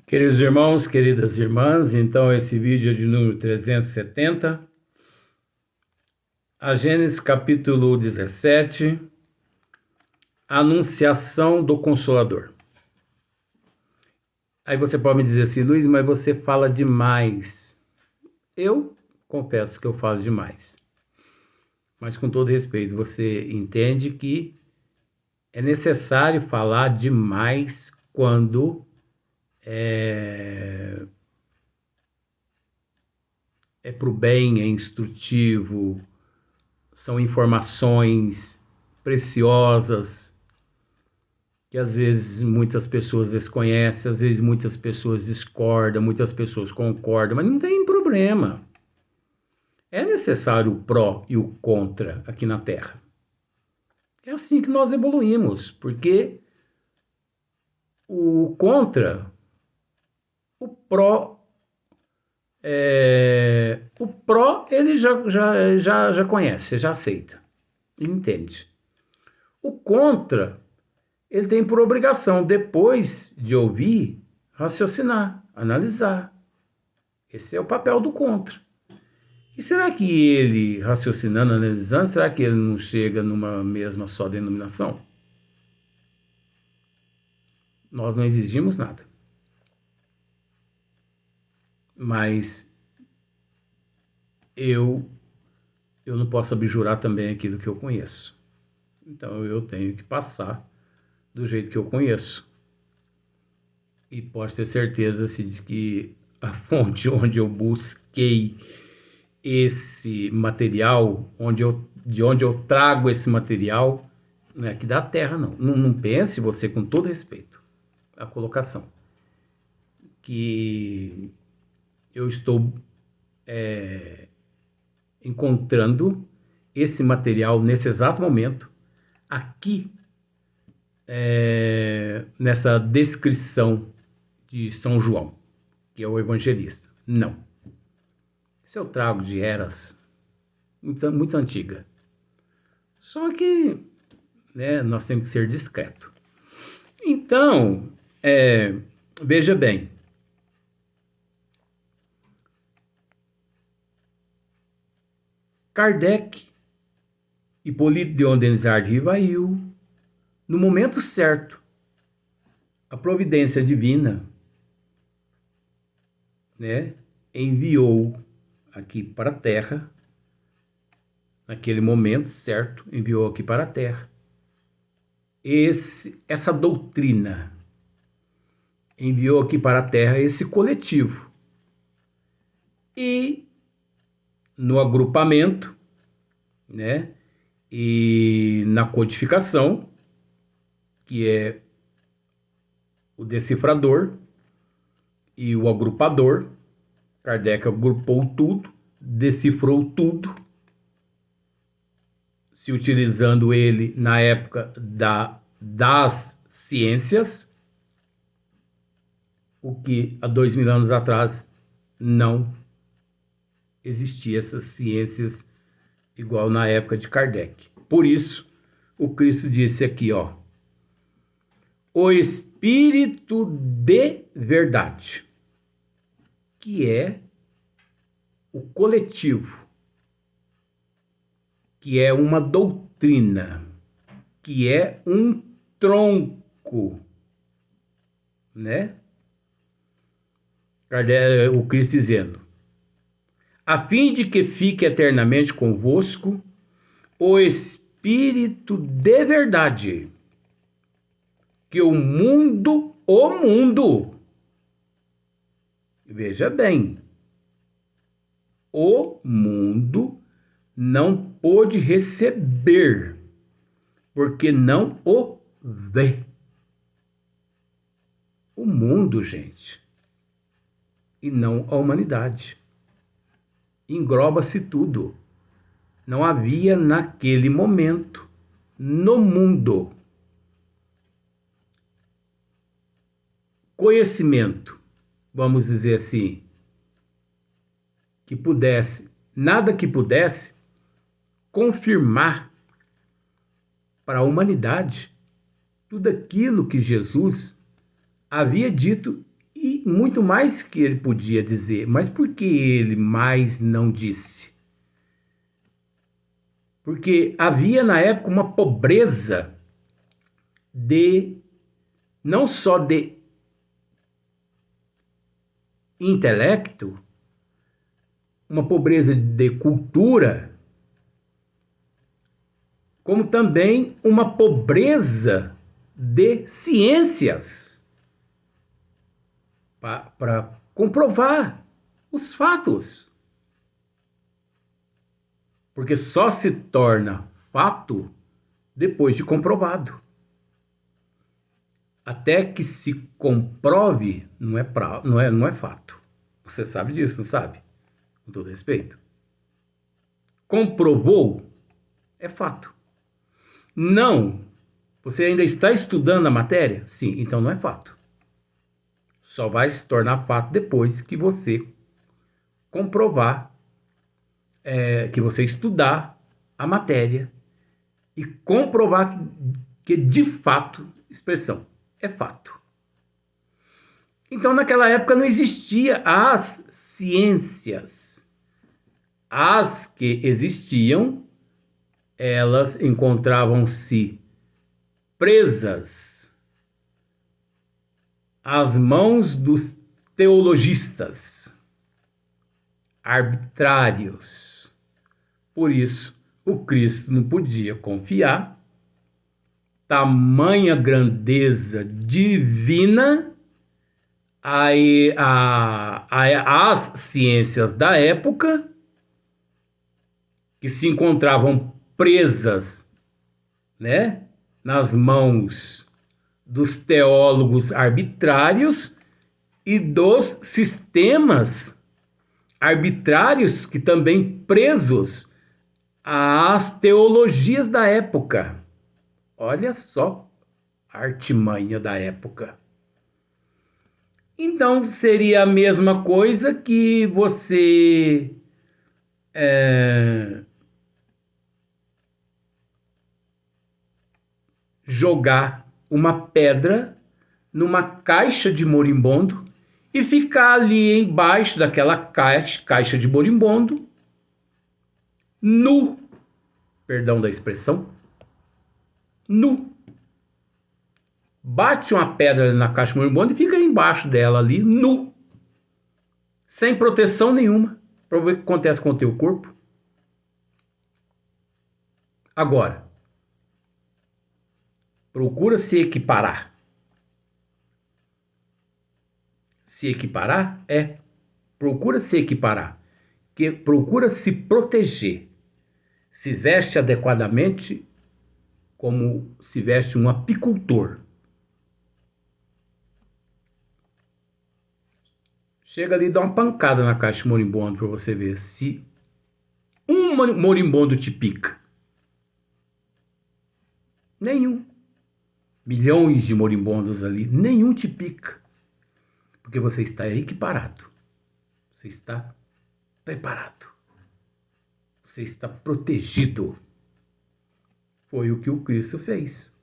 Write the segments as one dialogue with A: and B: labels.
A: Queridos irmãos, queridas irmãs, então esse vídeo é de número 370, a Gênesis capítulo 17, Anunciação do Consolador. Aí você pode me dizer assim, Luiz, mas você fala demais. Eu confesso que eu falo demais. Mas com todo respeito, você entende que é necessário falar demais quando é para o bem, é instrutivo, são informações preciosas que às vezes muitas pessoas desconhecem, às vezes muitas pessoas discordam, muitas pessoas concordam, mas não tem problema. É necessário o pró e o contra aqui na Terra. É assim que nós evoluímos, porque o contra, o pró, o pró ele já conhece, já aceita, entende. O contra ele tem por obrigação, depois de ouvir, raciocinar, analisar. Esse é o papel do contra. E será que ele, raciocinando, analisando, será que ele não chega numa mesma só denominação? Nós não exigimos nada. Mas eu não posso abjurar também aquilo que eu conheço. Então eu tenho que passar do jeito que eu conheço. E pode ter certeza de que a fonte onde eu busquei esse material, de onde eu trago esse material, não é aqui da Terra, não. Não pense você, com todo respeito, a colocação, que eu estou encontrando esse material nesse exato momento, aqui, nessa descrição de São João, que é o evangelista. Não. Isso eu trago de eras muito antiga. Só que nós temos que ser discretos. Então, veja bem. Kardec, Hipólito de Ondenzard Rivail, no momento certo, a providência divina, enviou aqui para a Terra, naquele momento certo, enviou aqui para a Terra, essa doutrina, enviou aqui para a Terra esse coletivo. E no agrupamento, e na codificação, que é o decifrador e o agrupador, Kardec agrupou tudo, decifrou tudo, se utilizando ele na época das ciências, o que há 2000 anos atrás não existia essas ciências igual na época de Kardec. Por isso, o Cristo disse aqui, o Espírito de verdade, que é o coletivo, que é uma doutrina, que é um tronco, Kardec, o Cristo dizendo, a fim de que fique eternamente convosco o Espírito de verdade, que o mundo, veja bem, o mundo não pôde receber, porque não o vê. O mundo, gente, e não a humanidade. Engloba-se tudo. Não havia naquele momento, no mundo, conhecimento, vamos dizer assim, que pudesse, nada que pudesse confirmar para a humanidade tudo aquilo que Jesus havia dito e muito mais que ele podia dizer, mas por que ele mais não disse? Porque havia na época uma pobreza não só de intelecto, uma pobreza de cultura, como também uma pobreza de ciências para comprovar os fatos. Porque só se torna fato depois de comprovado. Até que se comprove, não é fato. Você sabe disso, não sabe? Com todo respeito. Comprovou, é fato. Não. Você ainda está estudando a matéria? Sim, então não é fato. Só vai se tornar fato depois que você comprovar, que você estudar a matéria e comprovar que de fato, expressão, é fato. Então, naquela época não existia as ciências. As que existiam, elas encontravam-se presas às mãos dos teologistas, arbitrários. Por isso, o Cristo não podia confiar tamanha grandeza divina às ciências da época, que se encontravam presas, né, nas mãos dos teólogos arbitrários e dos sistemas arbitrários que também presos às teologias da época. Olha só a artimanha da época. Então seria a mesma coisa que você jogar uma pedra numa caixa de morimbondo e ficar ali embaixo daquela caixa de morimbondo, nu, perdão da expressão, nu. Bate uma pedra na caixa de morimbondo e fica embaixo dela ali, nu, sem proteção nenhuma, para ver o que acontece com o teu corpo. Agora, procura se equiparar. Se equiparar procura se equiparar, que procura se proteger, se veste adequadamente como se veste um apicultor. Chega ali e dá uma pancada na caixa de morimbondo para você ver se um morimbondo te pica. Nenhum. Milhões de moribundos ali, nenhum te pica. Porque você está equiparado. Você está preparado. Você está protegido. Foi o que o Cristo fez.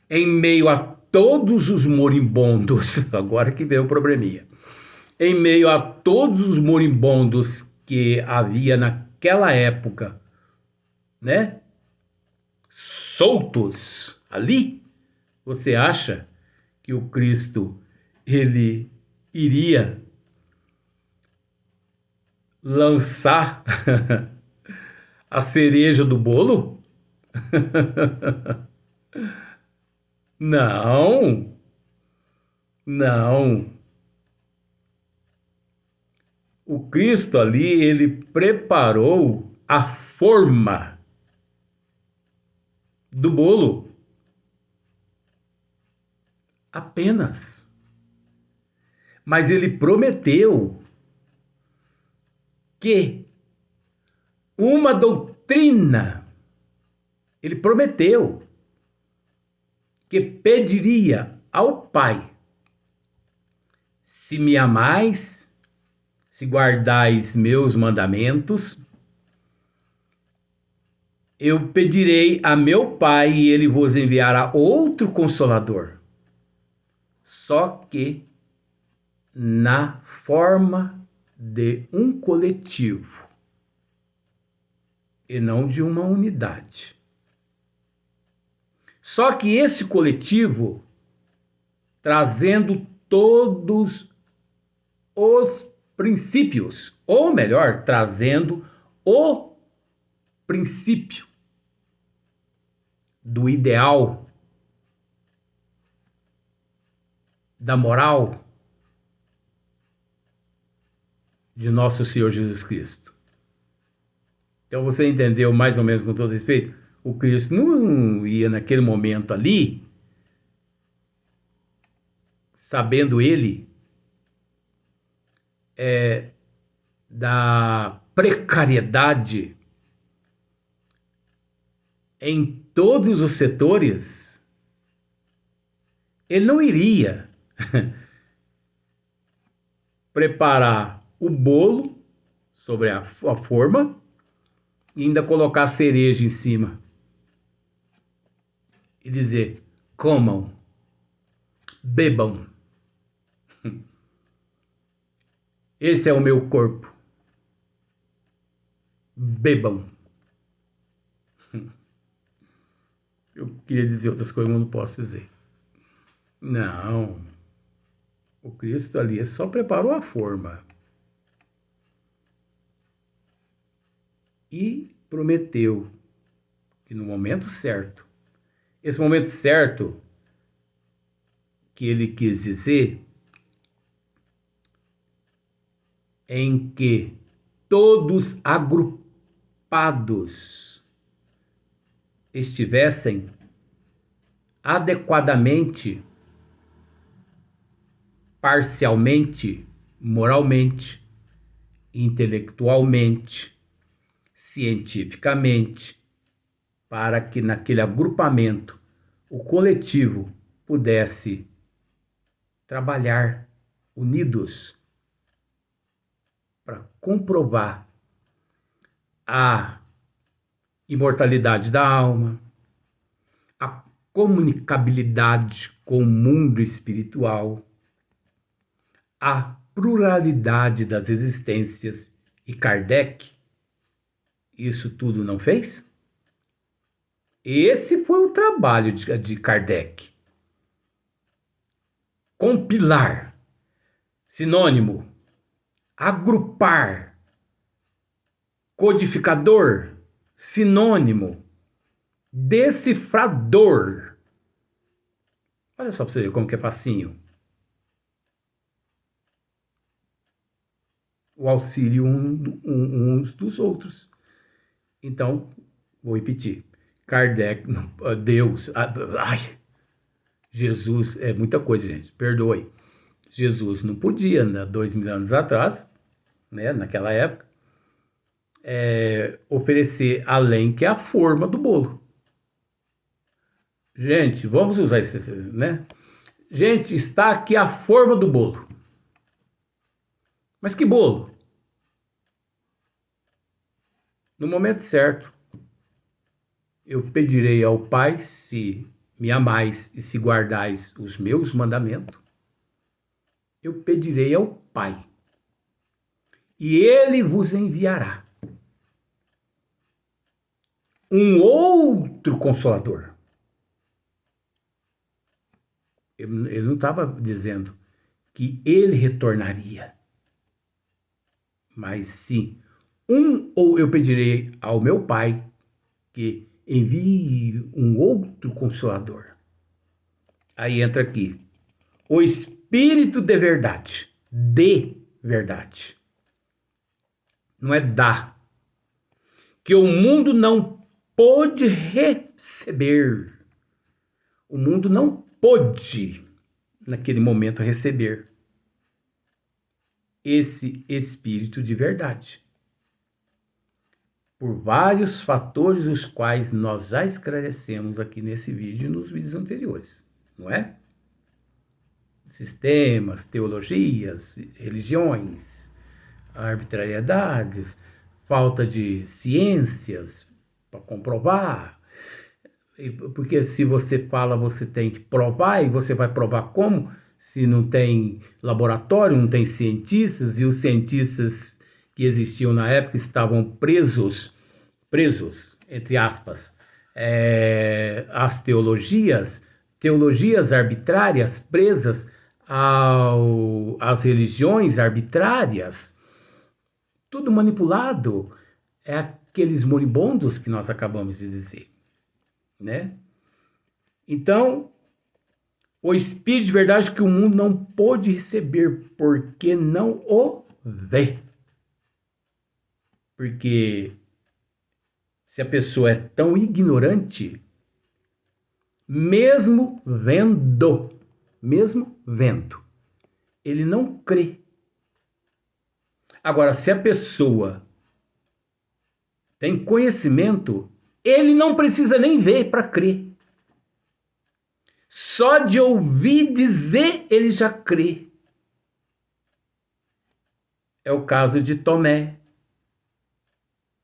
A: Em meio a todos os moribundos, agora que veio o probleminha. Em meio a todos os moribundos que havia naquela época, né? Soltos ali, você acha que o Cristo ele iria lançar a cereja do bolo? Não, não. O Cristo ali, ele preparou a forma do bolo. Apenas. Mas ele prometeu que uma doutrina, ele prometeu que pediria ao Pai: se me amais, se guardais meus mandamentos, eu pedirei a meu Pai e ele vos enviará outro Consolador. Só que na forma de um coletivo e não de uma unidade. Só que esse coletivo, trazendo todos os princípios, ou melhor, trazendo o princípio do ideal, da moral de nosso Senhor Jesus Cristo. Então você entendeu mais ou menos com todo respeito? O Cristo não ia naquele momento ali, sabendo ele da precariedade em todos os setores, ele não iria preparar o bolo sobre a forma e ainda colocar a cereja em cima e dizer: comam, bebam, esse é o meu corpo, bebam. Eu queria dizer outras coisas, mas não posso dizer. Não, o Cristo ali só preparou a forma e prometeu que no momento certo, esse momento certo que ele quis dizer, em que todos agrupados estivessem adequadamente, parcialmente, moralmente, intelectualmente, cientificamente, para que naquele agrupamento o coletivo pudesse trabalhar unidos para comprovar a imortalidade da alma, a comunicabilidade com o mundo espiritual, a pluralidade das existências. E Kardec isso tudo não fez? Esse foi o trabalho de Kardec. Compilar, sinônimo, agrupar, codificador, sinônimo, decifrador. Olha só para você ver como que é facinho. O auxílio uns dos outros. Então, vou repetir. Kardec, Deus, Jesus, é muita coisa, gente, perdoe. Jesus não podia, né, 2000 anos atrás, né, naquela época, oferecer além que a forma do bolo. Gente, vamos usar isso, né? Gente, está aqui a forma do bolo. Mas que bolo? No momento certo, eu pedirei ao Pai, se me amais e se guardais os meus mandamentos, eu pedirei ao Pai, e Ele vos enviará um outro Consolador. Ele não estava dizendo que Ele retornaria, mas sim, ou eu pedirei ao meu Pai que envie um outro Consolador. Aí entra aqui, o Espírito de verdade, não é da, que o mundo não pôde receber. O mundo não pôde, naquele momento, receber esse Espírito de verdade. Por vários fatores, os quais nós já esclarecemos aqui nesse vídeo e nos vídeos anteriores, não é? Sistemas, teologias, religiões, arbitrariedades, falta de ciências para comprovar. Porque se você fala, você tem que provar, e você vai provar como? se não tem laboratório, não tem cientistas, e os cientistas que existiam na época estavam presos, entre aspas, às teologias arbitrárias, presas às religiões arbitrárias, tudo manipulado. É aqueles moribundos que nós acabamos de dizer, né? Então, o Espírito de verdade que o mundo não pôde receber, porque não o vê. Porque se a pessoa é tão ignorante, mesmo vendo, ele não crê. Agora, se a pessoa tem conhecimento, ele não precisa nem ver para crer. Só de ouvir dizer, ele já crê. É o caso de Tomé.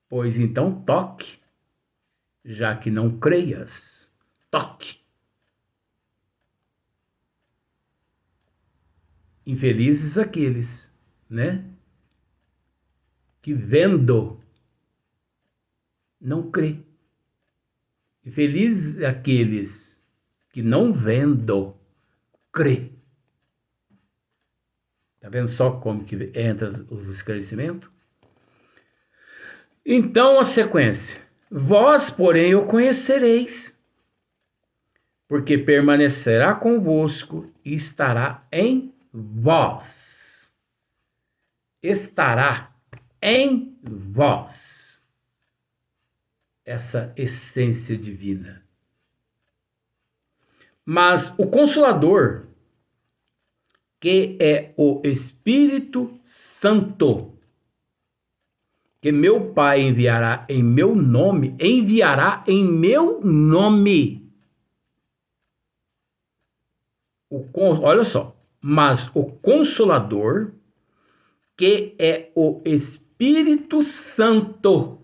A: Pois então toque, já que não creias, toque. Infelizes aqueles, né, que vendo não crê. Infelizes aqueles que não vendo crê. Tá vendo só como que entra os esclarecimentos? Então a sequência. Vós, porém, o conhecereis, porque permanecerá convosco e estará em vós. Estará em vós essa essência divina. Mas o Consolador, que é o Espírito Santo, que meu Pai enviará em meu nome, olha só, mas o Consolador, que é o Espírito Santo,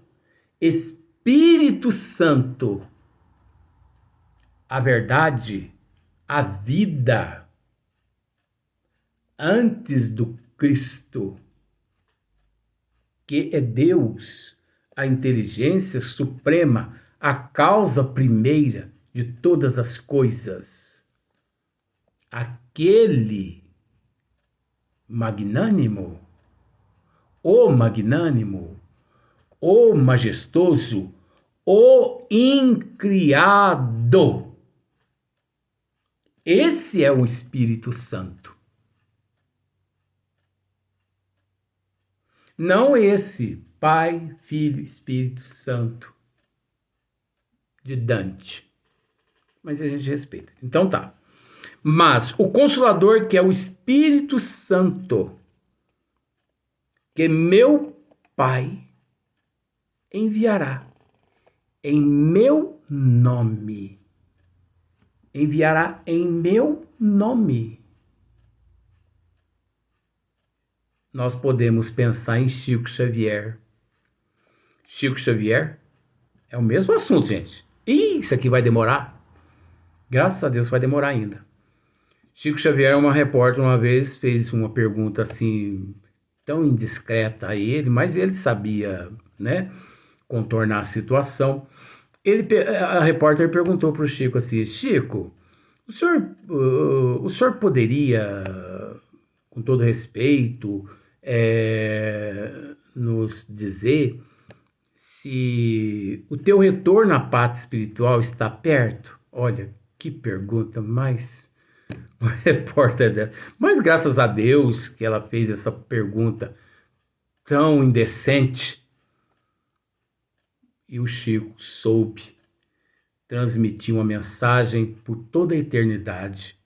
A: a verdade, a vida, antes do Cristo, que é Deus, a inteligência suprema, a causa primeira de todas as coisas. Aquele magnânimo, o majestoso, o incriado. Esse é o Espírito Santo. Não esse Pai, Filho, Espírito Santo de Dante. Mas a gente respeita. Então tá. Mas o Consolador, que é o Espírito Santo, que meu Pai enviará em meu nome. Enviará em meu nome. Nós podemos pensar em Chico Xavier. Chico Xavier é o mesmo assunto, gente. Ih, isso aqui vai demorar. Graças a Deus vai demorar ainda. Chico Xavier, uma repórter, uma vez fez uma pergunta assim, tão indiscreta a ele, mas ele sabia, né, contornar a situação. A repórter perguntou para o Chico assim: Chico, o senhor poderia, com todo respeito, nos dizer se o teu retorno à pátria espiritual está perto? Olha, que pergunta mais... O repórter dela. Mas graças a Deus que ela fez essa pergunta tão indecente. E o Chico soube transmitir uma mensagem por toda a eternidade,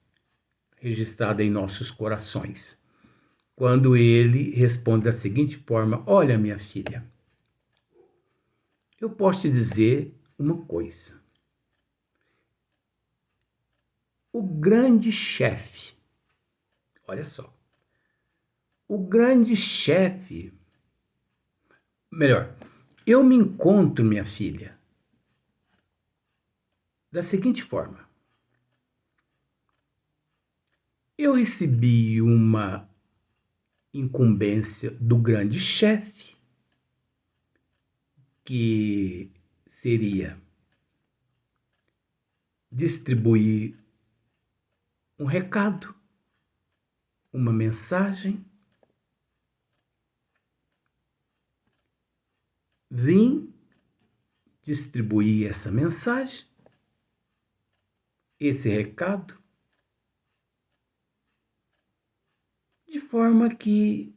A: registrada em nossos corações. Quando ele responde da seguinte forma: olha, minha filha, eu posso te dizer uma coisa. O grande chefe, olha só, o grande chefe, melhor, eu me encontro, minha filha, da seguinte forma: eu recebi uma incumbência do grande chefe, que seria distribuir um recado, uma mensagem. Vim distribuir essa mensagem, esse recado, de forma que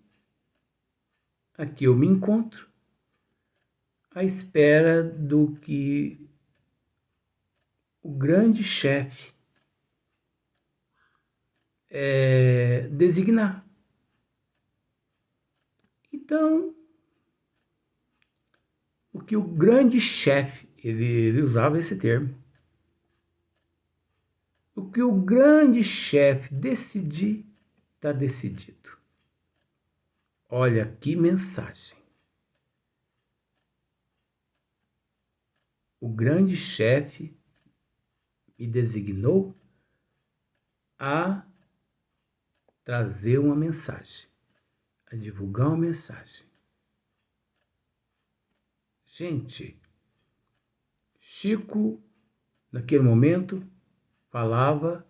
A: aqui eu me encontro à espera do que o grande chefe designar. Então, o que o grande chefe, ele usava esse termo, o que o grande chefe decidir, está decidido. Olha que mensagem. O grande chefe me designou a trazer uma mensagem, a divulgar uma mensagem. Gente, Chico, naquele momento, falava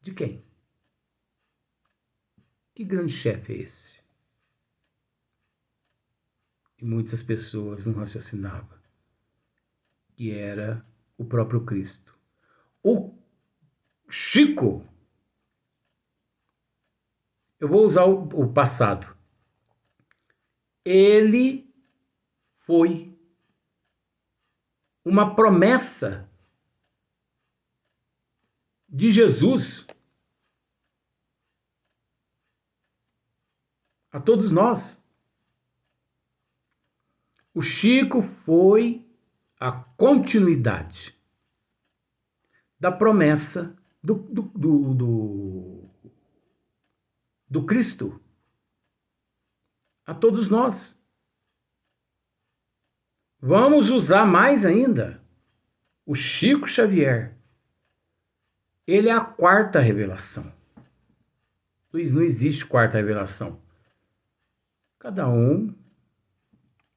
A: de quem? Que grande chefe é esse? E muitas pessoas não raciocinavam que era o próprio Cristo. O Chico, eu vou usar o passado, ele foi uma promessa de Jesus a todos nós. O Chico foi a continuidade da promessa do Cristo a todos nós. Vamos usar mais ainda o Chico Xavier. Ele é a quarta revelação. Luiz, não existe quarta revelação. Cada um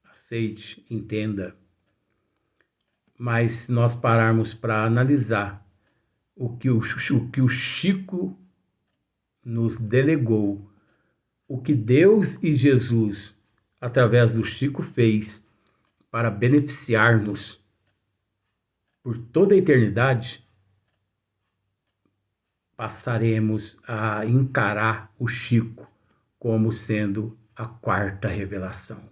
A: aceite, entenda. Mas se nós pararmos para analisar o que o Chico nos delegou, o que Deus e Jesus, através do Chico, fez para beneficiar-nos por toda a eternidade, passaremos a encarar o Chico como sendo a quarta revelação.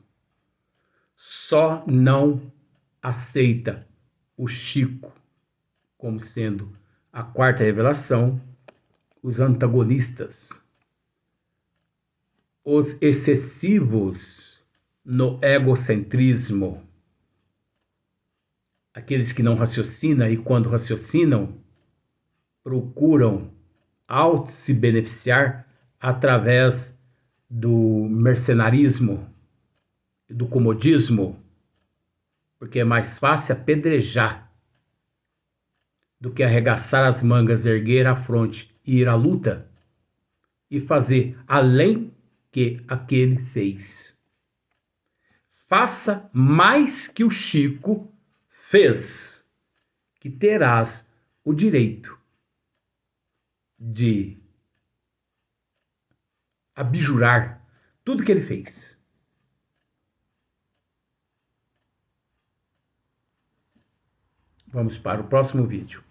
A: Só não aceita o Chico como sendo a quarta revelação os antagonistas, os excessivos no egocentrismo, aqueles que não raciocinam e, quando raciocinam, procuram se beneficiar através do mercenarismo, do comodismo, porque é mais fácil apedrejar do que arregaçar as mangas, erguer a fronte e ir à luta e fazer além que aquele fez. Faça mais que o Chico fez, que terás o direito de abjurar tudo que ele fez. Vamos para o próximo vídeo.